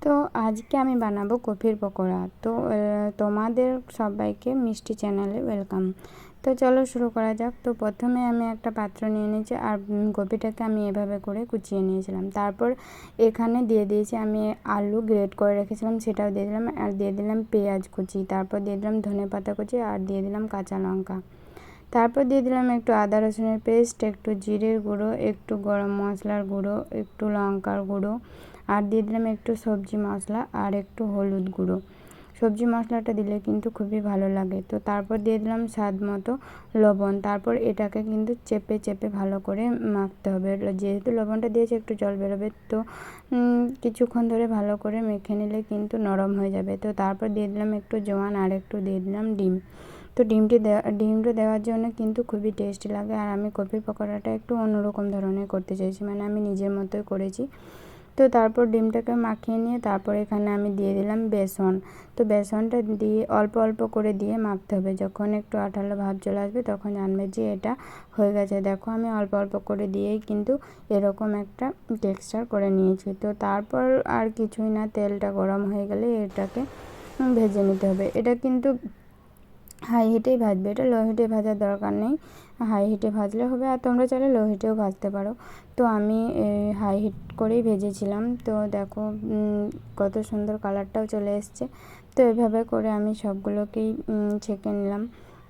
তো আজকে আমি বানাবো কপির পকোড়া। তো তোমাদের সবাইকে মিষ্টি চ্যানেলে ওয়েলকাম। তো চলো শুরু করা যাক। তো প্রথমে আমি একটা পাত্র নিয়ে নিয়েছি আর কপিটাকে আমি এভাবে করে কুচিয়ে নিয়েছিলাম। তারপর এখানে দিয়ে দিয়েছি আমি আলু গ্রেট করে রেখেছিলাম, সেটাও দিয়ে দিলাম। আর দিয়ে দিলাম পেঁয়াজ কুচি, তারপর দিয়ে দিলাম ধনেপাতা কুচি, আর দিয়ে দিলাম কাঁচা লঙ্কা। তারপর দিয়ে দিলাম একটু আদা রসুনের পেস্ট, একটু জিরের গুঁড়ো, একটু গরম মশলার গুঁড়ো, একটু লঙ্কার গুঁড়ো, আর দিয়ে দিলাম একটু সবজি মশলা আর একটু হলুদ গুঁড়ো। সবজি মশলাটা দিলে কিন্তু খুবই ভালো লাগে। তো তারপর দিয়ে দিলাম স্বাদ মতো লবণ। তারপর এটাকে কিন্তু চেপে চেপে ভালো করে মাখতে হবে। যেহেতু লবণটা দিয়েছে একটু জল বেরোবে, তো কিছুক্ষণ ধরে ভালো করে মেখে নিলে কিন্তু নরম হয়ে যাবে। তো তারপর দিয়ে দিলাম একটু জোয়ান আর একটু দিয়ে দিলাম ডিম। তো ডিমটা দেওয়ার জন্য কিন্তু খুবই টেস্টি লাগে। আর আমি কপির পকোড়াটা একটু অন্যরকম ধরনের করতে চাইছি, মানে আমি নিজের মতোই করেছি। তো তারপর ডিমটাকে মাখিয়ে নিয়ে তারপর এখানে আমি দিয়ে দিলাম বেসন। তো বেসনটা দিয়ে অল্প অল্প করে দিয়ে মাখতে হবে। যখন একটু আঠালো ভাব চলে আসবে তখন জানবে যে এটা হয়ে গেছে। দেখো আমি অল্প অল্প করে দিয়েই কিন্তু এরকম একটা টেক্সচার করে নিয়েছি। তো তারপর আর কিছুই না, তেলটা গরম হয়ে গেলে এটাকে ভেজে নিতে হবে। এটা কিন্তু হাই হিটেই ভাজবে, এটা লো হিটে ভাজার দরকার নেই, হাই হিটে ভাজলে হবে। আর তোমরা চাইলে লো হিটেও ভাজতে পারো। তো আমি হাই হিট করেই ভেজেছিলাম। তো দেখো কত সুন্দর কালারটাও চলে এসছে। তো এভাবে করে আমি সবগুলোকেই ছেঁকে নিলাম।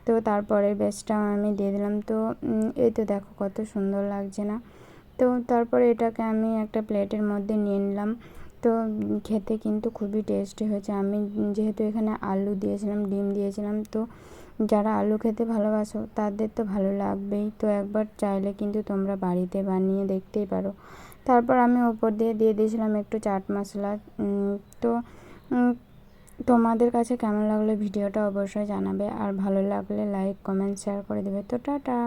তো তারপরের ব্যাচটাও আমি দিয়ে দিলাম। তো এই তো দেখো কত সুন্দর লাগছে না। তো তারপরে এটাকে আমি একটা প্লেটের মধ্যে নিয়ে নিলাম। তো খেতে কিন্তু খুবই টেস্টি হয়েছে। আমি যেহেতু এখানে আলু দিয়েছিলাম, ডিম দিয়েছিলাম, তো যারা আলু খেতে ভালোবাসো তাদের তো ভালো লাগবেই। তো একবার চাইলে কিন্তু তোমরা বাড়িতে বানিয়ে দেখতেই পারো। তারপর আমি ওপর দিয়ে দিয়ে দিয়েছিলাম একটু চাট মশলা। তো তোমাদের কাছে কেমন লাগলো ভিডিওটা অবশ্যই জানাবে। আর ভালো লাগলে লাইক কমেন্ট শেয়ার করে দেবে। তো টাটা।